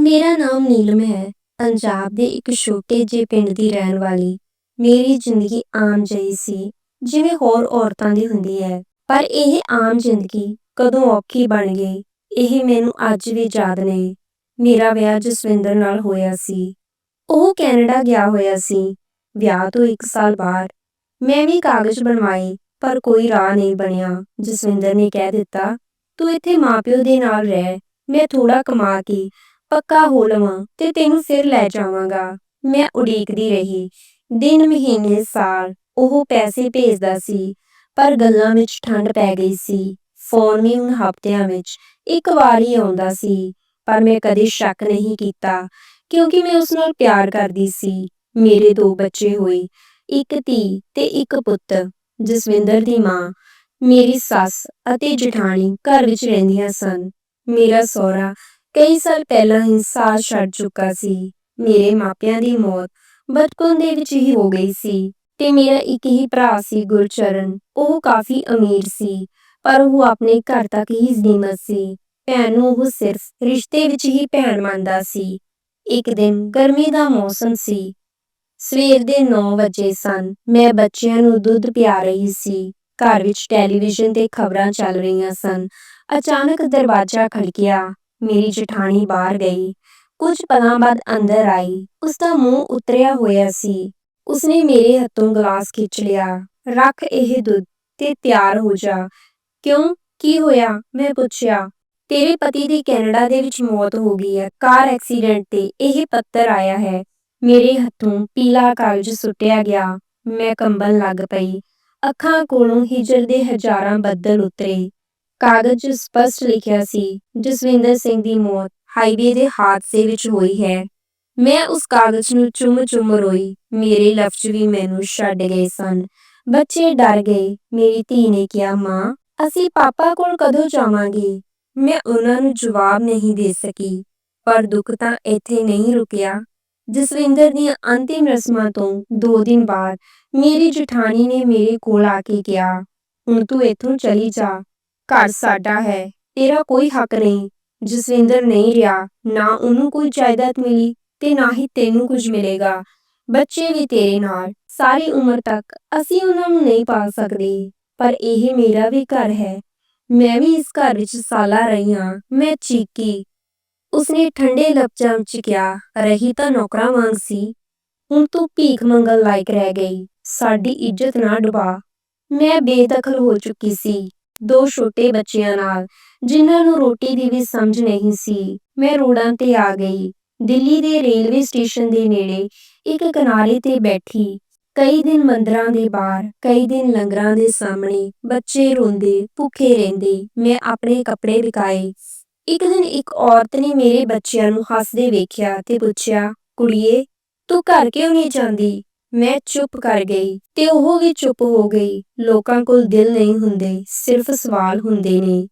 ਮੇਰਾ ਨਾਮ ਨੀਲਮ ਹੈ। ਪੰਜਾਬ ਦੇ ਇੱਕ ਛੋਟੇ ਜਿਹੇ ਪਿੰਡ ਦੀ ਰਹਿਣ ਵਾਲੀ। ਮੇਰੀ ਜ਼ਿੰਦਗੀ ਆਮ ਜਿਹੀ ਸੀ, ਜਿਵੇਂ ਹੋਰ ਔਰਤਾਂ ਦੀ ਹੁੰਦੀ ਹੈ। ਪਰ ਇਹ ਆਮ ਜ਼ਿੰਦਗੀ ਕਦੋਂ ਔਖੀ ਬਣ ਗਈ, ਇਹ ਮੈਨੂੰ ਅੱਜ ਵੀ ਯਾਦ ਨਹੀਂ। ਮੇਰਾ ਵਿਆਹ ਜਸਵਿੰਦਰ ਨਾਲ ਹੋਇਆ ਸੀ। ਉਹ ਕੈਨੇਡਾ ਗਿਆ ਹੋਇਆ ਸੀ। ਵਿਆਹ ਤੋਂ 1 ਸਾਲ ਬਾਅਦ ਮੈਂ ਵੀ ਕਾਗਜ਼ ਬਣਵਾਏ, ਪਰ ਕੋਈ ਰਾਹ ਨਹੀਂ ਬਣਿਆ। ਜਸਵਿੰਦਰ ਨੇ ਕਹਿ ਦਿੱਤਾ, ਤੂੰ ਇੱਥੇ ਮਾਂ-ਪਿਓ ਦੇ ਨਾਲ ਰਹਿ, ਮੈਂ ਥੋੜਾ ਕਮਾ ਕੇ ਪੱਕਾ ਹੋ ਲਵਾਂ ਤੇ ਤੈਨੂੰ ਫਿਰ ਲੈ ਜਾਵਾਂਗਾ। ਮੈਂ ਉਡੀਕਦੀ ਰਹੀ। ਦਿਨ, ਮਹੀਨੇ, ਸਾਲ। ਉਹ ਪੈਸੇ ਭੇਜਦਾ ਸੀ, ਪਰ ਗੱਲਾਂ ਵਿੱਚ ਠੰਡ ਪੈ ਗਈ ਸੀ। ਫੋਨ ਵੀ ਹੁਣ ਹਫ਼ਤਿਆਂ ਵਿੱਚ 1 ਵਾਰ ਹੀ ਆਉਂਦਾ ਸੀ, ਪਰ ਮੈਂ ਕਦੇ ਸ਼ੱਕ ਨਹੀਂ ਕੀਤਾ, ਕਿਉਂਕਿ ਮੈਂ ਉਸ ਨਾਲ ਪਿਆਰ ਕਰਦੀ ਸੀ। ਮੇਰੇ 2 ਬੱਚੇ ਹੋਏ, 1 ਧੀ ਤੇ 1 ਪੁੱਤ। ਜਸਵਿੰਦਰ ਦੀ ਮਾਂ, ਮੇਰੀ ਸੱਸ ਅਤੇ ਜਠਾਣੀ ਘਰ ਵਿੱਚ ਰਹਿੰਦੀਆਂ ਸਨ। ਮੇਰਾ ਸਹੁਰਾ ਕਈ ਸਾਲ ਪਹਿਲਾਂ ਹੀ ਸਾਥ ਛੱਡ ਚੁੱਕਾ ਸੀ। ਮੇਰੇ ਮਾਪਿਆਂ ਦੀ ਮੌਤ ਬਚਪਨ ਦੇ ਵਿੱਚ ਹੀ ਹੋ ਗਈ ਸੀ ਤੇ ਮੇਰਾ ਇੱਕ ਹੀ ਭਰਾ ਸੀ, ਗੁਰਚਰਨ। ਉਹ ਕਾਫੀ ਅਮੀਰ ਸੀ, ਪਰ ਉਹ ਆਪਣੇ ਘਰ ਤੱਕ ਹੀ ਸੀਮਤ ਸੀ। ਭੈਣ ਨੂੰ ਉਹ ਸਿਰਫ ਰਿਸ਼ਤੇ ਵਿੱਚ ਹੀ ਭੈਣ ਮੰਨਦਾ ਸੀ। ਇੱਕ ਦਿਨ ਗਰਮੀ ਦਾ ਮੌਸਮ ਸੀ। ਸਵੇਰ ਦੇ 9 ਵਜੇ ਸਨ। ਮੈਂ ਬੱਚਿਆਂ ਨੂੰ ਦੁੱਧ ਪਿਆ ਰਹੀ ਸੀ। ਘਰ ਵਿੱਚ ਟੈਲੀਵਿਜ਼ਨ ਤੇ ਖਬਰਾਂ ਚੱਲ ਰਹੀਆਂ ਸਨ। ਅਚਾਨਕ ਦਰਵਾਜ਼ਾ ਖੜਕਿਆ। ਮੇਰੀ ਜਠਾਣੀ ਬਾਹਰ ਗਈ। ਕੁਝ ਪਲਾਂ ਬਾਅਦ ਅੰਦਰ ਆਈ। ਉਸਦਾ ਮੂੰਹ ਉਤਰਿਆ ਹੋਇਆ ਸੀ। ਉਸਨੇ ਮੇਰੇ ਹੱਥੋਂ ਗਲਾਸ ਖਿੱਚ ਲਿਆ। ਰੱਖ ਇਹ ਦੁੱਧ ਤੇ ਤਿਆਰ ਹੋ ਜਾ। ਕਿਉਂ, ਕੀ ਹੋਇਆ? ਮੈਂ ਪੁੱਛਿਆ। ਤੇਰੇ ਪਤੀ ਦੀ ਕੈਨੇਡਾ ਦੇ ਵਿੱਚ ਮੌਤ ਹੋ ਗਈ ਹੈ, ਕਾਰ ਐਕਸੀਡੈਂਟ ਤੇ ਇਹ ਪੱਤਰ ਆਇਆ ਹੈ। ਮੇਰੇ ਹੱਥੋਂ ਪੀਲਾ ਕਾਗਜ਼ ਸੁੱਟਿਆ ਗਿਆ। ਮੈਂ ਕੰਬਣ ਲੱਗ ਪਈ। ਅੱਖਾਂ ਕੋਲੋਂ ਹਿਜਰ ਦੇ ਹਜ਼ਾਰਾਂ ਬੱਦਲ ਉਤਰੇ। ਕਾਗਜ਼ ਸਪਸ਼ਟ ਲਿਖਿਆ ਸੀ, ਜਸਵਿੰਦਰ ਸਿੰਘ ਦੀ ਮੌਤ ਹਾਈਵੇ ਦੇ ਹਾਦਸੇ ਵਿੱਚ ਹੋਈ ਹੈ। ਮੈਂ ਉਸ ਕਾਗਜ਼ ਨੂੰ ਚੁੰਮ ਰੋਈ। ਮੇਰੇ ਲਫ਼ਜ਼ ਵੀ ਮੈਨੂੰ ਛੱਡ ਗਏ ਸਨ। ਬੱਚੇ ਡਰ ਗਏ। ਮੇਰੀ ਧੀ ਨੇ ਕਿਹਾ, ਮਾਂ, ਅਸੀਂ ਪਾਪਾ ਕੋਲ ਕਦੋਂ ਜਾਵਾਂਗੇ? ਮੈਂ ਉਹਨਾਂ ਨੂੰ ਜਵਾਬ ਨਹੀਂ ਦੇ ਸਕੀ। ਪਰ ਦੁੱਖ ਤਾਂ ਇੱਥੇ ਨਹੀਂ ਰੁਕਿਆ। ਜਸਵਿੰਦਰ ਦੀਆਂ ਅੰਤਿਮ ਰਸਮਾਂ ਤੋਂ 2 ਦਿਨ ਬਾਅਦ ਮੇਰੀ ਜਠਾਣੀ ਨੇ ਮੇਰੇ ਕੋਲ ਆ ਕੇ ਕਿਹਾ, ਹੁਣ ਤੂੰ ਇੱਥੋਂ ਚਲੀ ਜਾ। ਘਰ ਸਾਡਾ ਹੈ, ਤੇਰਾ ਕੋਈ ਹੱਕ ਨਹੀਂ। ਜਸਵਿੰਦਰ ਨਹੀਂ ਰਿਹਾ, ਨਾ ਉਹਨੂੰ ਕੋਈ ਜਾਇਦਾਦ ਮਿਲੀ ਤੇ ਨਾ ਹੀ ਤੈਨੂੰ ਕੁਝ ਮਿਲੇਗਾ। ਬੱਚੇ ਵੀ ਤੇਰੇ ਨਾਲ। ਸਾਰੀ ਉਮਰ ਤੱਕ ਅਸੀਂ ਉਹਨਾਂ ਨੂੰ ਨਹੀਂ ਪਾਲ ਸਕਦੇ, ਪਰ ਇਹ ਮੇਰਾ ਵੀ ਘਰ ਹੈ। ਮੈਂ ਵੀ ਇਸ ਘਰ ਵਿੱਚ ਸਾਲਾਂ ਰਹੀ ਹਾਂ। ਮੈਂ ਚੀਕੀ। ਉਸਨੇ ਠੰਡੇ ਲਫ਼ਜ਼ਾਂ ਵਿੱਚ ਕਿਹਾ, ਰਹੀ ਤਾਂ ਨੌਕਰਾਂ ਵਾਂਗ ਸੀ, ਹੁਣ ਤੂੰ ਭੀਖ ਮੰਗਣ ਲਾਇਕ ਰਹਿ ਗਈ। ਸਾਡੀ ਇੱਜ਼ਤ ਨਾ ਡੁਬਾ। ਮੈਂ ਬੇਦਖਲ ਹੋ ਚੁੱਕੀ ਸੀ, 2 ਛੋਟੇ ਬੱਚਿਆਂ ਨਾਲ, ਜਿਨ੍ਹਾਂ ਨੂੰ ਰੋਟੀ ਦੀ ਵੀ ਸਮਝ ਨਹੀਂ ਸੀ। ਮੈਂ ਰੋਡਾਂ ਤੇ ਆ ਗਈ। ਦਿੱਲੀ ਦੇ ਰੇਲਵੇ ਸਟੇਸ਼ਨ ਦੇ ਨੇੜੇ ਇੱਕ ਕਿਨਾਰੇ ਤੇ ਬੈਠੀ। ਕਈ ਦਿਨ ਮੰਦਰਾਂ ਦੇ ਬਾਹਰ, ਕਈ ਦਿਨ ਲੰਗਰਾਂ ਦੇ ਸਾਹਮਣੇ। ਬੱਚੇ ਰੋਂਦੇ, ਭੁੱਖੇ ਰਹਿੰਦੇ। ਮੈਂ ਆਪਣੇ ਕੱਪੜੇ ਵਿਕਾਏ। ਇੱਕ ਦਿਨ ਇੱਕ ਔਰਤ ਨੇ ਮੇਰੇ ਬੱਚਿਆਂ ਨੂੰ ਹੱਸਦੇ ਵੇਖਿਆ ਤੇ ਪੁੱਛਿਆ, ਕੁੜੀਏ, ਤੂੰ ਘਰ ਕਿਉਂ ਨਹੀਂ ਜਾਂਦੀ? ਮੈਂ ਚੁੱਪ ਕਰ ਗਈ ਤੇ ਉਹ ਵੀ ਚੁੱਪ ਹੋ ਗਈ। ਲੋਕਾਂ ਕੋਲ ਦਿਲ ਨਹੀਂ ਹੁੰਦੇ, ਸਿਰਫ ਸਵਾਲ ਹੁੰਦੇ ਨੇ।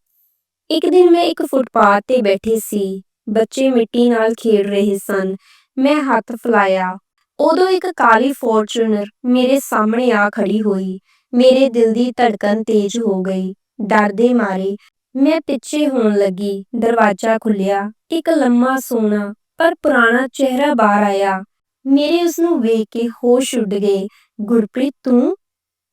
ਇੱਕ ਦਿਨ ਮੈਂ ਇੱਕ ਫੁੱਟਪਾਥ ਤੇ ਬੈਠੀ ਸੀ। ਬੱਚੇ ਮਿੱਟੀ ਨਾਲ ਖੇਡ ਰਹੇ ਸਨ। ਮੈਂ ਹੱਥ ਫੈਲਾਇਆ। ਉਦੋਂ ਇੱਕ ਕਾਲੀ ਫੋਰਚੂਨਰ ਮੇਰੇ ਸਾਹਮਣੇ ਆ ਖੜੀ ਹੋਈ। ਮੇਰੇ ਦਿਲ ਦੀ ਧੜਕਨ ਤੇਜ਼ ਹੋ ਗਈ। ਡਰ ਦੇ ਮਾਰੇ ਮੈਂ ਪਿੱਛੇ ਹੋਣ ਲੱਗੀ। ਦਰਵਾਜ਼ਾ ਖੁੱਲਿਆ। ਇੱਕ ਲੰਮਾ, ਸੋਹਣਾ ਪਰ ਪੁਰਾਣਾ ਚਿਹਰਾ ਬਾਹਰ ਆਇਆ। ਮੇਰੇ ਉਸਨੂੰ ਵੇਖ ਕੇ ਹੋਸ਼ ਉੱਡ ਗਏ। ਗੁਰਪ੍ਰੀਤ, ਤੂੰ?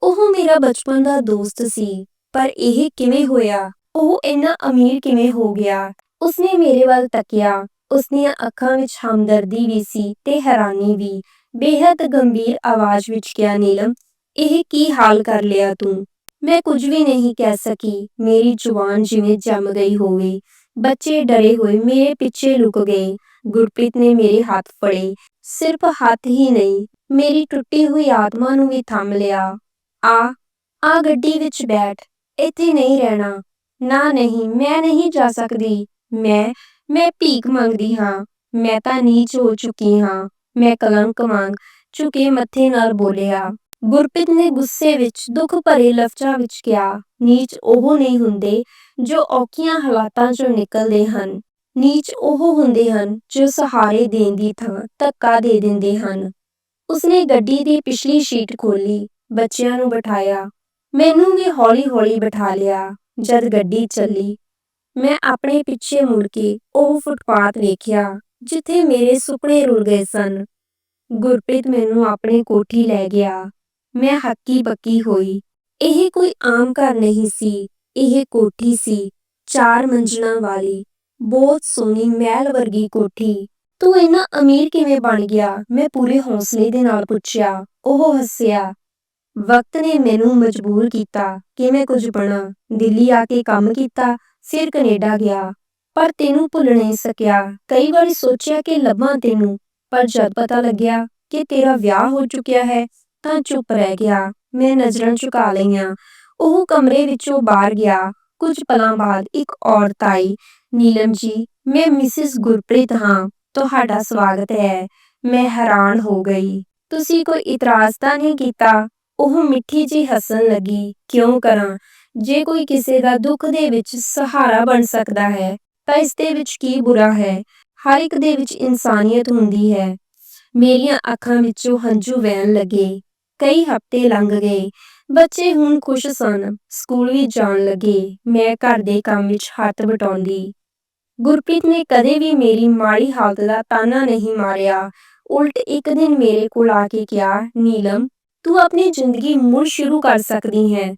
ਉਹ ਮੇਰਾ ਬਚਪਨ ਦਾ ਦੋਸਤ ਸੀ, ਪਰ ਇਹ ਕਿਵੇਂ ਹੋਇਆ? ਉਹ ਇੰਨਾ ਅਮੀਰ ਕਿਵੇਂ ਹੋ ਗਿਆ? ਉਸਨੇ ਮੇਰੇ ਵੱਲ ਤੱਕਿਆ। ਉਸਦੀਆਂ ਅੱਖਾਂ ਵਿੱਚ ਹਮਦਰਦੀ ਵੀ ਸੀ ਤੇ ਹੈਰਾਨੀ ਵੀ। ਬੇਹੱਦ ਗੰਭੀਰ ਆਵਾਜ਼ ਵਿੱਚ ਕਿਹਾ, ਨੀਲਮ, ਇਹ ਕੀ ਹਾਲ ਕਰ ਲਿਆ ਤੂੰ? ਮੈਂ ਕੁਝ ਵੀ ਨਹੀਂ ਕਹਿ ਸਕੀ। ਮੇਰੀ ਜ਼ੁਬਾਨ ਜਿਵੇਂ ਜੰਮ ਗਈ ਹੋਵੇ। ਬੱਚੇ ਡਰੇ ਹੋਏ ਮੇਰੇ ਪਿੱਛੇ ਲੁਕ ਗਏ। ਗੁਰਪ੍ਰੀਤ ਨੇ ਮੇਰੇ ਹੱਥ ਫੜੇ। ਸਿਰਫ ਹੱਥ ਹੀ ਨਹੀਂ, ਮੇਰੀ ਟੁੱਟੀ ਹੋਈ ਆਤਮਾ ਨੂੰ ਵੀ ਥੰਮ ਲਿਆ। ਆ ਗੱਡੀ ਵਿੱਚ ਬੈਠ। ਇੱਥੇ ਨਹੀਂ ਰਹਿਣਾ। ਨਾ, ਨਹੀਂ, ਮੈਂ ਨਹੀਂ ਜਾ ਸਕਦੀ। ਮੈਂ ਭੀਖ ਮੰਗਦੀ ਹਾਂ। ਮੈਂ ਤਾਂ ਨੀਚ ਹੋ ਚੁੱਕੀ ਹਾਂ। ਮੈਂ ਕਲੰਕ ਵਾਂਗ ਝੁਕੇ ਮੱਥੇ ਨਾਲ ਬੋਲਿਆ। ਗੁਰਪ੍ਰੀਤ ਨੇ ਗੁੱਸੇ ਵਿੱਚ, ਦੁੱਖ ਭਰੇ ਲਫ਼ਜ਼ਾਂ ਵਿੱਚ ਕਿਹਾ, ਨੀਚ ਉਹ ਨਹੀਂ ਹੁੰਦੇ ਜੋ ਔਖੀਆਂ ਹਾਲਾਤਾਂ ਚੋਂ ਨਿਕਲਦੇ ਹਨ। ਨੀਚ ਉਹ ਹੁੰਦੇ ਹਨ ਜੋ ਸਹਾਰੇ ਦੇਣ ਦੀ ਥਾਂ ਧੱਕਾ ਦੇ ਦਿੰਦੇ ਹਨ। ਉਸਨੇ ਗੱਡੀ ਦੀ ਪਿਛਲੀ ਸੀਟ ਖੋਲ੍ਹੀ। ਬੱਚਿਆਂ ਨੂੰ ਬਿਠਾਇਆ। ਮੈਨੂੰ ਵੀ ਹੌਲੀ-ਹੌਲੀ ਬਿਠਾ ਲਿਆ। ਜਦ ਗੱਡੀ ਚੱਲੀ, ਮੈਂ ਆਪਣੇ ਪਿੱਛੇ ਮੁੜ ਕੇ ਉਹ ਫੁੱਟਪਾਥ ਵੇਖਿਆ। ਜਿੱਥੇ ਮੇਰੇ ਸੁਪਨੇ ਰੁਲ ਗਏ ਸਨ। ਗੁਰਪ੍ਰੀਤ ਮੈਨੂੰ ਆਪਣੀ ਕੋਠੀ ਲੈ ਗਿਆ। ਮੈਂ ਹੱਕੀ ਬੱਕੀ ਹੋਈ। ਇਹ ਕੋਈ ਆਮ ਘਰ ਨਹੀਂ ਸੀ, ਇਹ ਕੋਠੀ ਸੀ, 4 ਮੰਜ਼ਿਲਾਂ ਵਾਲੀ, ਬਹੁਤ ਸੋਹਣੀ ਮਹਿਲ ਵਰਗੀ ਕੋਠੀ। ਤੂੰ ਇੰਨਾ ਅਮੀਰ ਕਿਵੇਂ ਬਣ ਗਿਆ? ਮੈਂ ਪੂਰੇ ਹੌਸਲੇ ਦੇ ਨਾਲ ਪੁੱਛਿਆ। ਉਹ ਹੱਸਿਆ। ਵਕਤ ਨੇ ਮੈਨੂੰ ਮਜਬੂਰ ਕੀਤਾ ਕਿ ਮੈਂ ਕੁਝ ਬਣਾ। ਦਿੱਲੀ ਆ ਕੇ ਕੰਮ ਕੀਤਾ, ਫਿਰ ਕੈਨੇਡਾ ਗਿਆ, ਪਰ ਤੈਨੂੰ ਭੁੱਲ ਨਹੀਂ ਸਕਿਆ। ਕਈ ਵਾਰੀ ਸੋਚਿਆ ਕਿ ਲੱਭਾਂ ਤੈਨੂੰ, ਪਰ ਜਦ ਪਤਾ ਲੱਗਿਆ ਕਿ ਤੇਰਾ ਵਿਆਹ ਹੋ ਚੁੱਕਿਆ ਹੈ ਤਾਂ ਚੁੱਪ ਰਹਿ ਗਿਆ। ਮੈਂ ਨਜ਼ਰਾਂ ਝੁਕਾ ਲਈਆਂ। ਉਹ ਕਮਰੇ ਵਿੱਚੋਂ ਬਾਹਰ ਗਿਆ। ਕੁਝ ਪਲਾਂ ਬਾਅਦ ਇੱਕ ਔਰਤ ਆਈ। ਨੀਲਮ ਜੀ, ਮੈਂ ਮਿਸਿਸ ਗੁਰਪ੍ਰੀਤ ਹਾਂ, ਤੁਹਾਡਾ ਸਵਾਗਤ ਹੈ। ਮੈਂ ਹੈਰਾਨ ਹੋ ਗਈ। ਤੁਸੀਂ ਕੋਈ ਇਤਰਾਜ਼ ਤਾਂ ਨਹੀਂ ਕੀਤਾ? ਉਹ ਮਿੱਠੀ ਜਿਹੀ ਹੱਸਣ ਲੱਗੀ। ਕਿਉਂ ਕਰਾਂ? ਜੇ ਕੋਈ ਕਿਸੇ ਦਾ ਦੁੱਖ ਦੇ ਵਿੱਚ ਸਹਾਰਾ ਬਣ ਸਕਦਾ ਹੈ ਤਾਂ ਇਸ ਦੇ ਵਿੱਚ ਕੀ ਬੁਰਾ ਹੈ? ਹਰ ਇੱਕ ਦੇ ਵਿੱਚ ਇਨਸਾਨੀਅਤ ਹੁੰਦੀ ਹੈ। ਮੇਰੀਆਂ ਅੱਖਾਂ ਵਿੱਚੋਂ ਹੰਝੂ ਵਹਿਣ ਲੱਗੇ। ਕਈ ਹਫ਼ਤੇ ਲੰਘ ਗਏ। ਬੱਚੇ ਹੁਣ ਖੁਸ਼ ਸਨ, ਸਕੂਲ ਵੀ ਜਾਣ ਲੱਗੇ। ਮੈਂ ਘਰ ਦੇ ਕੰਮ ਵਿੱਚ ਹੱਥ ਵਟਾਉਂਦੀ। ਗੁਰਪ੍ਰੀਤ ਨੇ ਕਦੇ ਵੀ ਮੇਰੀ ਮਾੜੀ ਹਾਲਤ ਦਾ ਤਾਨਾ ਨਹੀਂ ਮਾਰਿਆ। ਉਲਟ ਇੱਕ ਦਿਨ ਮੇਰੇ ਕੋਲ ਆ ਕੇ ਕਿਹਾ, ਨੀਲਮ, ਤੂੰ ਆਪਣੀ ਜ਼ਿੰਦਗੀ ਮੁੜ ਸ਼ੁਰੂ ਕਰ ਸਕਦੀ ਹੈ।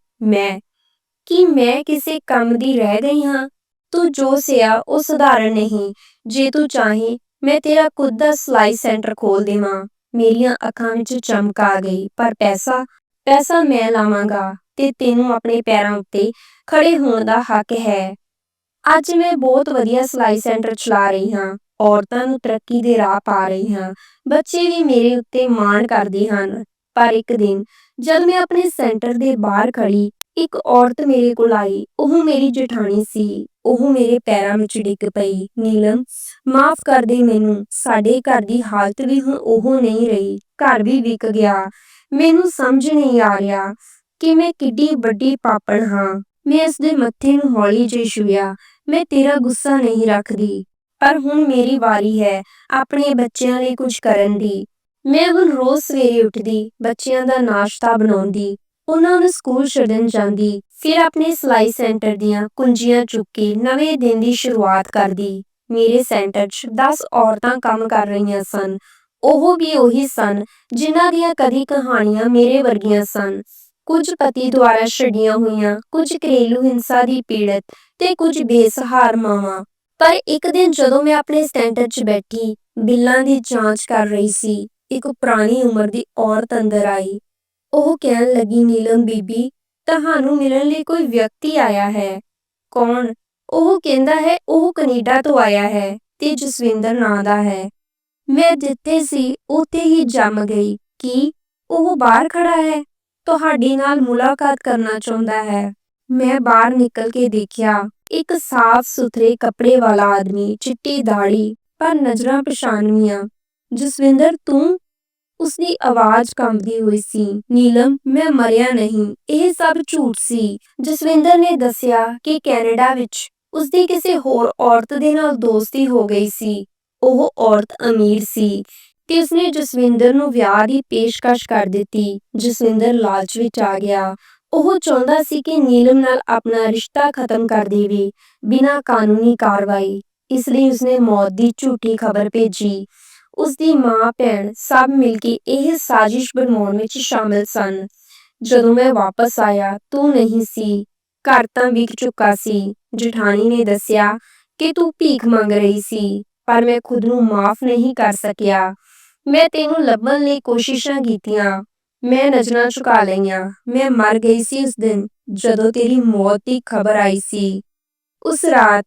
ਕੀ ਮੈਂ ਕਿਸੇ ਕੰਮ ਦੀ ਰਹਿ ਗਈ ਹਾਂ? ਤੂੰ ਜੋ ਸਿਆ ਉਹ ਸਧਾਰਨ ਨਹੀਂ। ਜੇ ਤੂੰ ਚਾਹੇ ਮੈਂ ਤੇਰਾ ਖੁਦ ਦਾ ਸਿਲਾਈ ਸੈਂਟਰ ਖੋਲ ਦੇਵਾਂ। ਮੇਰੀਆਂ ਅੱਖਾਂ ਵਿੱਚ ਚਮਕ ਆ ਗਈ। ਪਰ ਪੈਸਾ ਮੈਂ ਲਾਵਾਂਗਾ ਤੇ ਤੈਨੂੰ ਆਪਣੇ ਪੈਰਾਂ ਉੱਤੇ ਖੜੇ ਹੋਣ ਦਾ ਹੱਕ ਹੈ। ਅੱਜ ਮੈਂ ਬਹੁਤ ਵਧੀਆ ਸਿਲਾਈ ਸੈਂਟਰ ਚਲਾ ਰਹੀ ਹਾਂ, ਔਰਤਾਂ ਨੂੰ ਤਰੱਕੀ ਦੇ ਰਾਹ ਪਾ ਰਹੀ ਹਾਂ। ਬੱਚੇ ਵੀ ਮੇਰੇ ਉੱਤੇ ਮਾਣ ਕਰਦੇ ਹਨ। ਪਰ ਇੱਕ ਦਿਨ ਜਦ ਮੈਂ ਆਪਣੇ ਸੈਂਟਰ ਦੇ ਬਾਹਰ ਖੜੀ, ਇੱਕ ਔਰਤ ਮੇਰੇ ਕੋਲ ਆਈ। ਉਹ ਮੇਰੀ ਜੇਠਾਣੀ ਸੀ। ਉਹ ਮੇਰੇ ਪੈਰਾਂ ਵਿੱਚ ਡਿੱਗ ਪਈ। ਨੀਲਮ, ਮਾਫ਼ ਕਰ ਦੇ ਮੈਨੂੰ। ਸਾਡੇ ਘਰ ਦੀ ਹਾਲਤ ਵੀ ਹੁਣ ਉਹ ਨਹੀਂ ਰਹੀ। ਘਰ ਵੀ ਵਿਕ ਗਿਆ। ਮੈਨੂੰ ਸਮਝ ਨਹੀਂ ਆ ਰਿਹਾ ਕਿ ਮੈਂ ਕਿੱਡੀ ਵੱਡੀ ਪਾਪਣ ਹਾਂ। ਮੈਂ ਉਸ ਦੇ ਮੱਥੇ ਨੂੰ ਹੌਲੀ ਜਿਹੀ ਛੂਹਿਆ। ਮੈਂ ਤੇਰਾ ਗੁੱਸਾ ਨਹੀਂ ਰੱਖਦੀ, ਪਰ ਹੁਣ ਮੇਰੀ ਵਾਰੀ ਹੈ ਆਪਣੇ ਬੱਚਿਆਂ ਲਈ ਕੁਝ ਕਰਨ ਦੀ। ਮੈਂ ਹੁਣ ਰੋਜ਼ ਸਵੇਰੇ ਉੱਠਦੀ, ਬੱਚਿਆਂ ਦਾ ਨਾਸ਼ਤਾ ਬਣਾਉਂਦੀ, ਉਹਨਾਂ ਨੂੰ ਸਕੂਲ ਛੱਡਣ ਜਾਂਦੀ, ਫਿਰ ਆਪਣੇ ਸਿਲਾਈ ਸੈਂਟਰ ਦੀਆਂ ਕੁੰਜੀਆਂ ਚੁੱਕ ਕੇ ਨਵੇਂ ਦਿਨ ਦੀ ਸ਼ੁਰੂਆਤ ਕਰਦੀ। ਮੇਰੇ ਸੈਂਟਰ 'ਚ 10 ਔਰਤਾਂ ਕੰਮ ਕਰ ਰਹੀਆਂ ਸਨ। ਉਹ ਵੀ ਉਹੀ ਸਨ ਜਿਨ੍ਹਾਂ ਦੀਆਂ ਕਦੀ ਕਹਾਣੀਆਂ ਮੇਰੇ ਵਰਗੀਆਂ ਸਨ। ਕੁਝ ਪਤੀ ਦੁਆਰਾ ਛੱਡੀਆਂ ਹੋਈਆਂ, ਕੁਝ ਘਰੇਲੂ ਹਿੰਸਾ ਦੀ ਪੀੜਤ ਤੇ ਕੁਝ ਬੇਸਹਾਰਾ ਮਾਵਾਂ। ਪਰ ਇੱਕ ਦਿਨ ਜਦੋਂ ਮੈਂ ਆਪਣੇ ਸੈਂਟਰ 'ਚ ਬੈਠੀ ਬਿੱਲਾਂ ਦੀ ਜਾਂਚ ਕਰ ਰਹੀ ਸੀ, ਇੱਕ ਪੁਰਾਣੀ ਉਮਰ ਦੀ ਔਰਤ ਅੰਦਰ ਆਈ। ਉਹ ਕਹਿਣ ਲੱਗੀ, ਨੀਲਮ ਬੀਬੀ, ਤੁਹਾਨੂੰ ਮਿਲਣ ਲਈ ਕੋਈ ਵਿਅਕਤੀ ਆਇਆ ਹੈ। ਕੌਣ? ਉਹ ਕਹਿੰਦਾ ਹੈ ਉਹ ਕੈਨੇਡਾ ਤੋਂ ਆਇਆ ਹੈ ਤੇ ਜਸਵਿੰਦਰ ਨਾਂ ਦਾ ਹੈ। ਮੈਂ ਜਿੱਥੇ ਸੀ ਉੱਥੇ ਹੀ ਜੰਮ ਗਈ। ਕੀ ਉਹ ਬਾਹਰ ਖੜਾ ਹੈ? ਤੁਹਾਡੇ ਨਾਲ ਮੁਲਾਕਾਤ ਕਰਨਾ ਚਾਹੁੰਦਾ ਹੈ। ਮੈਂ ਬਾਹਰ ਨਿਕਲ ਕੇ ਦੇਖਿਆ, ਇੱਕ ਸਾਫ਼ ਸੁਥਰੇ ਕੱਪੜੇ ਵਾਲਾ ਆਦਮੀ, ਚਿੱਟੀ ਦਾੜ੍ਹੀ, ਪਰ ਨਜ਼ਰਾਂ ਪਛਾਣਵੀਆਂ। ਜਸਵਿੰਦਰ ਤੂੰ? ਉਸਦੀ ਆਵਾਜ਼ ਕੰਬਦੀ ਹੋਈ ਸੀ। ਨੀਲਮ, ਮੈਂ ਮਰਿਆ ਨਹੀਂ, ਇਹ ਸਭ ਝੂਠ ਸੀ। ਜਸਵਿੰਦਰ ਨੇ ਦੱਸਿਆ ਕਿ ਕੈਨੇਡਾ ਵਿੱਚ ਉਸਦੀ ਕਿਸੇ ਹੋਰ ਔਰਤ ਦੇ ਨਾਲ ਦੋਸਤੀ ਹੋ ਗਈ ਸੀ। ਉਹ ਔਰਤ ਅਮੀਰ ਸੀ ਤੇ ਉਸਨੇ ਜਸਵਿੰਦਰ ਨੂੰ ਵਿਆਹ ਦੀ ਪੇਸ਼ਕਸ਼ ਕਰ ਦਿੱਤੀ। ਜਸਵਿੰਦਰ ਲਾਲਚ ਵਿੱਚ ਆ ਗਿਆ। ਉਹ ਚਾਹੁੰਦਾ ਸੀ ਕਿ ਨੀਲਮ ਨਾਲ ਆਪਣਾ ਰਿਸ਼ਤਾ ਖਤਮ ਕਰ ਦੇਵੇ, ਬਿਨਾਂ ਕਾਨੂੰਨੀ ਕਾਰਵਾਈ। ਇਸ ਲਈ ਉਸਨੇ ਮੌਤ ਦੀ ਝੂਠੀ ਖਬਰ ਭੇਜੀ। ਉਸਦੀ ਮਾਂ ਭੈਣ ਸਭ ਮਿਲ ਕੇ ਇਹ ਸਾਜ਼ਿਸ਼ ਬਣਾਉਣ ਵਿੱਚ ਸ਼ਾਮਿਲ ਸਨ। ਜਦੋਂ ਮੈਂ ਵਾਪਸ ਆਇਆ, ਤੂੰ ਨਹੀਂ ਸੀ। ਘਰ ਤਾਂ ਵਿਕ ਚੁੱਕਾ ਸੀ। ਜਠਾਣੀ ਨੇ ਦੱਸਿਆ ਕਿ ਤੂੰ ਭੀਖ ਮੰਗ ਰਹੀ ਸੀ, ਪਰ ਮੈਂ ਖੁਦ ਨੂੰ ਮਾਫ਼ ਨਹੀਂ ਕਰ ਸਕਿਆ। ਮੈਂ ਤੈਨੂੰ ਲੱਭਣ ਲਈ ਕੋਸ਼ਿਸ਼ਾਂ ਕੀਤੀਆਂ। ਮੈਂ ਨਜ਼ਰਾਂ ਝੁਕਾ ਲਈਆਂ। ਮੈਂ ਮਰ ਗਈ ਸੀ ਉਸ ਦਿਨ ਜਦੋਂ ਤੇਰੀ ਮੌਤ ਦੀ ਖਬਰ ਆਈ ਸੀ। ਉਸ ਰਾਤ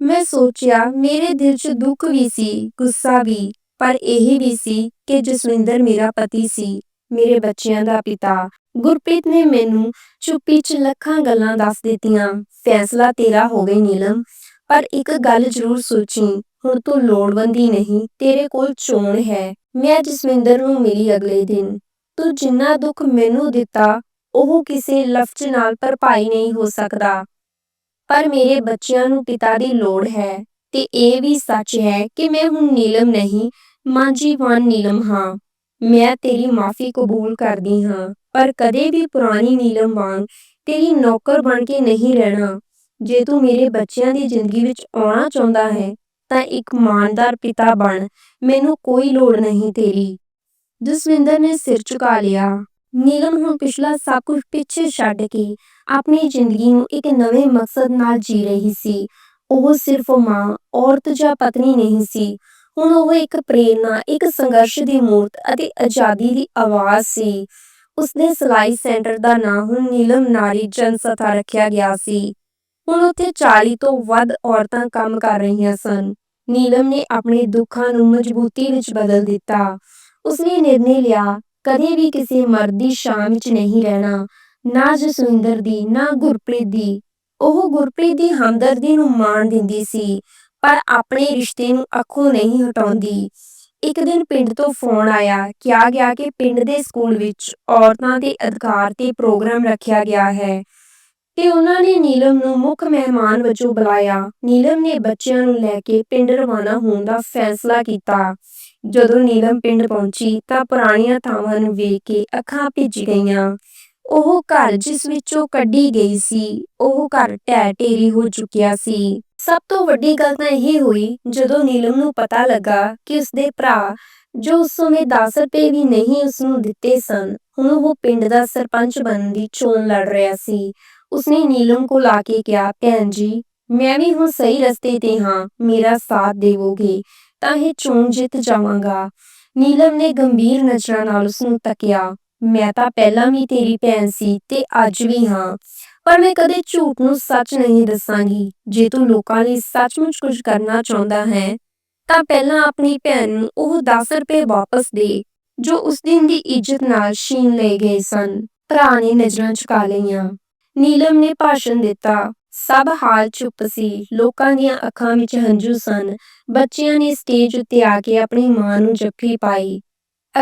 ਮੈਂ ਸੋਚਿਆ, ਮੇਰੇ ਦਿਲ 'ਚ ਦੁੱਖ ਵੀ ਸੀ, ਗੁੱਸਾ ਵੀ, ਪਰ ਇਹ ਵੀ ਸੀ ਕਿ ਜਸਵਿੰਦਰ ਮੇਰਾ ਪਤੀ ਸੀ, ਮੇਰੇ ਬੱਚਿਆਂ ਦਾ ਪਿਤਾ। ਗੁਰਪ੍ਰੀਤ ਨੇ ਮੈਨੂੰ ਚੁੱਪੀ 'ਚ ਲੱਖਾਂ ਗੱਲਾਂ ਦੱਸ ਦਿੱਤੀਆਂ। ਫੈਸਲਾ ਤੇਰਾ ਹੋਵੇ ਨੀਲਮ, ਪਰ ਇੱਕ ਗੱਲ ਜ਼ਰੂਰ ਸੋਚੀਂ, ਹੁਣ ਤੂੰ ਲੋੜਵੰਦੀ ਨਹੀਂ, ਤੇਰੇ ਕੋਲ ਚੋਣ ਹੈ। ਮੈਂ ਜਸਵਿੰਦਰ ਨੂੰ ਮਿਲੀ ਅਗਲੇ ਦਿਨ। ਤੂੰ ਜਿੰਨਾ ਦੁੱਖ ਮੈਨੂੰ ਦਿੱਤਾ, ਉਹ ਕਿਸੇ ਲਫ਼ਜ਼ ਨਾਲ ਭਰਪਾਈ ਨਹੀਂ ਹੋ ਸਕਦਾ। ਪਰ ਮੇਰੇ ਬੱਚਿਆਂ ਨੂੰ ਪਿਤਾ ਦੀ ਲੋੜ ਹੈ ਤੇ ਇਹ ਵੀ ਸੱਚ ਹੈ ਕਿ ਮੈਂ ਹੁਣ ਨੀਲਮ ਨਹੀਂ, ਮਾਂਜੀਵਾਨ ਨੀਲਮ ਹਾਂ। ਮੈਂ ਤੇਰੀ ਮਾਫ਼ੀ ਕਬੂਲ ਕਰਦੀ ਹਾਂ, ਪਰ ਕਦੇ ਵੀ ਪੁਰਾਣੀ ਨੀਲਮ ਵਾਂਗ ਤੇਰੀ ਨੌਕਰ ਬਣ ਕੇ ਨਹੀਂ ਰਹਿਣਾ। ਜੇ ਤੂੰ ਮੇਰੇ ਬੱਚਿਆਂ ਦੀ ਜ਼ਿੰਦਗੀ ਵਿੱਚ ਆਉਣਾ ਚਾਹੁੰਦਾ ਹੈ ਤਾਂ ਇੱਕ ਇਮਾਨਦਾਰ ਪਿਤਾ ਬਣ, ਮੈਨੂੰ ਕੋਈ ਲੋੜ ਨਹੀਂ ਤੇਰੀ। ਜਸਵਿੰਦਰ ਨੇ ਸਿਰ ਝੁਕਾ ਲਿਆ। ਨੀਲਮ ਹੁਣ ਪਿਛਲਾ ਸਭ ਕੁਝ ਪਿੱਛੇ ਛੱਡ ਕੇ ਆਪਣੀ ਜ਼ਿੰਦਗੀ ਨੂੰ ਇੱਕ ਨਵੇਂ ਮਕਸਦ ਨਾਲ ਜੀ ਰਹੀ ਸੀ। ਉਹ ਸਿਰਫ ਮਾਂ, ਔਰਤ ਜਾਂ ਪਤਨੀ ਨਹੀਂ ਸੀ। ਹੁਣ ਉਹ ਇੱਕ ਪ੍ਰੇਰਨਾ, ਇੱਕ ਸੰਘਰਸ਼ ਦੀ ਮੂਰਤ ਅਤੇ ਆਜ਼ਾਦੀ ਦੀ ਆਵਾਜ਼ ਸੀ। ਉਸਦੇ ਸਿਲਾਈ ਸੈਂਟਰ ਦਾ ਨਾਂ ਹੁਣ ਨੀਲਮ ਨਾਰੀ ਜਨਸਥਾ ਰੱਖਿਆ ਗਿਆ ਸੀ। ਹੁਣ ਉੱਥੇ 40 ਤੋਂ ਵੱਧ ਔਰਤਾਂ ਕੰਮ ਕਰ ਰਹੀਆਂ ਸਨ। ਨੀਲਮ ਨੇ ਆਪਣੇ ਦੁੱਖਾਂ ਨੂੰ ਮਜ਼ਬੂਤੀ ਵਿੱਚ ਬਦਲ ਦਿੱਤਾ। ਉਸਨੇ ਨਿਰਣੇ ਲਿਆ, ਕਦੇ ਵੀ ਕਿਸੇ ਮਰਦ ਦੀ ਛਾਂ ਵਿੱਚ ਨਹੀਂ ਰਹਿਣਾ, ਨਾ ਜਸਵਿੰਦਰ ਦੀ, ਨਾ ਗੁਰਪ੍ਰੀਤ ਦੀ। ਉਹ ਗੁਰਪ੍ਰੀਤ ਦੀ ਹਮਦਰਦੀ ਨੂੰ ਮਾਣ ਦਿੰਦੀ ਸੀ, ਪਰ ਆਪਣੇ ਰਿਸ਼ਤੇ ਨੂੰ ਅੱਖੋਂ ਨਹੀਂ ਹਟਾਉਂਦੀ। ਇੱਕ ਦਿਨ ਪਿੰਡ ਤੋਂ ਫੋਨ ਆਇਆ, ਕਿਹਾ ਗਿਆ ਕਿ ਪਿੰਡ ਦੇ ਸਕੂਲ ਵਿੱਚ ਔਰਤਾਂ ਦੇ ਅਧਿਕਾਰ ਤੇ ਪ੍ਰੋਗਰਾਮ ਰੱਖਿਆ ਗਿਆ ਹੈ ਤੇ ਉਹਨਾਂ ਨੇ ਨੀਲਮ ਨੂੰ ਮੁੱਖ ਮਹਿਮਾਨ ਵਜੋਂ ਬੁਲਾਇਆ। ਨੀਲਮ ਨੇ ਬੱਚਿਆਂ ਨੂੰ ਲੈ ਕੇ ਪਿੰਡ ਰਵਾਨਾ ਹੋਣ ਦਾ ਫੈਸਲਾ ਕੀਤਾ। ਜਦੋਂ ਨੀਲਮ ਪਿੰਡ ਪਹੁੰਚੀ ਤਾਂ ਪੁਰਾਣੀਆਂ ਥਾਵਾਂ ਨੂੰ ਵੇਖ ਕੇ ਅੱਖਾਂ ਭਿੱਜ ਗਈਆਂ। ਉਹ ਘਰ ਜਿਸ ਵਿੱਚੋਂ ਕੱਢੀ ਗਈ ਸੀ, ਉਹ ਘਰ ਢਹਿ ਢੇਰੀ ਹੋ ਚੁੱਕਿਆ ਸੀ। ਸਭ ਤੋਂ ਵੱਡੀ ਗੱਲ ਤਾਂ ਇਹ ਹੋਈ ਜਦੋਂ ਨੀਲਮ ਨੂੰ ਪਤਾ ਲੱਗਾ ਕਿ ਉਸਦੇ ਭਰਾ, ਜੋ ਉਸ ਸਮੇਂ 10 ਰੁਪਏ ਵੀ ਨਹੀਂ ਉਸਨੂੰ ਦਿੱਤੇ ਸਨ, ਹੁਣ ਉਹ ਪਿੰਡ ਦਾ ਸਰਪੰਚ ਬਣਨ ਦੀ ਚੋਣ ਲੜ ਰਿਹਾ ਸੀ। ਉਸਨੇ ਨੀਲਮ ਕੋਲ ਆ ਕੇ ਕਿਹਾ, ਭੈਣ ਜੀ, ਮੈਂ ਵੀ ਹੁਣ ਸਹੀ ਰਸਤੇ ਤੇ ਹਾਂ, ਮੇਰਾ ਸਾਥ ਦੇਵੋਗੇ ਤਾਂ ਇਹ ਚੋਣ ਜਿੱਤ ਜਾਵਾਂਗਾ। ਨੀਲਮ ਨੇ ਗੰਭੀਰ ਨਜ਼ਰਾਂ ਨਾਲ ਉਸਨੂੰ ਤੱਕਿਆ। ਮੈਂ ਤਾਂ ਪਹਿਲਾਂ ਵੀ ਤੇਰੀ ਭੈਣ ਸੀ ਤੇ ਅੱਜ ਵੀ ਹਾਂ, ਪਰ ਮੈਂ ਕਦੇ ਝੂਠ ਨੂੰ ਸੱਚ ਨਹੀਂ ਦੱਸਾਂਗੀ। ਜੇ ਤੂੰ ਲੋਕਾਂ ਲਈ ਸੱਚਮੁੱਚ ਕੁਝ ਕਰਨਾ ਚਾਹੁੰਦਾ ਹੈ ਤਾਂ ਪਹਿਲਾਂ ਆਪਣੀ ਭੈਣ ਨੂੰ ਉਹ 10 ਰੁਪਏ ਵਾਪਸ ਦੇ ਜੋ ਉਸ ਦਿਨ ਦੀ ਇੱਜ਼ਤ ਨਾਲ ਛੀਨ ਲਏ ਗਏ ਸਨ। ਭਰਾ ਨੇ ਨਜ਼ਰਾਂ ਝੁਕਾ ਲਈਆਂ। ਨੀਲਮ ਨੇ ਭਾਸ਼ਣ ਦਿੱਤਾ। ਸਭ ਹਾਲ ਚੁੱਪ ਸੀ। ਲੋਕਾਂ ਦੀਆਂ ਅੱਖਾਂ ਵਿੱਚ ਹੰਝੂ ਸਨ। ਬੱਚਿਆਂ ਨੇ ਸਟੇਜ ਉੱਤੇ ਆ ਕੇ ਆਪਣੀ ਮਾਂ ਨੂੰ ਜੱਫੀ ਪਾਈ।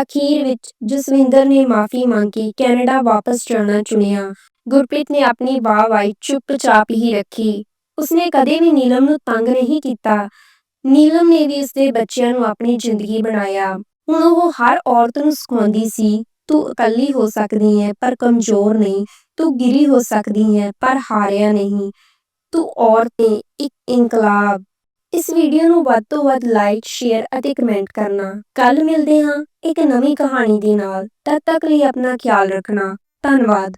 ਅਖੀਰ ਵਿੱਚ ਜਸਵਿੰਦਰ ਨੇ ਮਾਫੀ ਮੰਗ ਕੇ ਕੈਨੇਡਾ ਵਾਪਸ ਜਾਣਾ ਚੁਣਿਆ। ਗੁਰਪ੍ਰੀਤ ਨੇ ਆਪਣੀ ਵਾਹ-ਵਾਹੀ ਚੁੱਪਚਾਪ ਹੀ ਰੱਖੀ। ਉਸਨੇ ਕਦੇ ਵੀ ਨੀਲਮ ਨੂੰ ਤੰਗ ਨਹੀਂ ਕੀਤਾ। ਨੀਲਮ ਨੇ ਵੀ ਉਸਦੇ ਬੱਚਿਆਂ ਨੂੰ ਆਪਣੀ ਜ਼ਿੰਦਗੀ ਬਣਾਇਆ। ਹੁਣ ਉਹ ਹਰ ਔਰਤ ਨੂੰ ਸਿਖਾਉਂਦੀ ਸੀ, ਤੂੰ ਇਕੱਲੀ ਹੋ ਸਕਦੀ ਹੈ ਪਰ ਕਮਜ਼ੋਰ ਨਹੀਂ, ਤੂੰ ਗਿਰੀ ਹੋ ਸਕਦੀ ਹੈ ਪਰ ਹਾਰਿਆ ਨਹੀਂ, ਤੂੰ ਔਰਤ ਏ, ਇੱਕ ਇਨਕਲਾਬ। ਇਸ ਵੀਡੀਓ ਨੂੰ ਵੱਧ ਤੋਂ ਵੱਧ ਲਾਈਕ, ਸ਼ੇਅਰ ਅਤੇ ਕਮੈਂਟ ਕਰਨਾ। ਕੱਲ ਮਿਲਦੇ ਹਾਂ ਇੱਕ ਨਵੀਂ ਕਹਾਣੀ ਦੇ ਨਾਲ। ਤਦ ਤੱਕ ਲਈ ਆਪਣਾ ਖਿਆਲ ਰੱਖਣਾ। ਧੰਨਵਾਦ।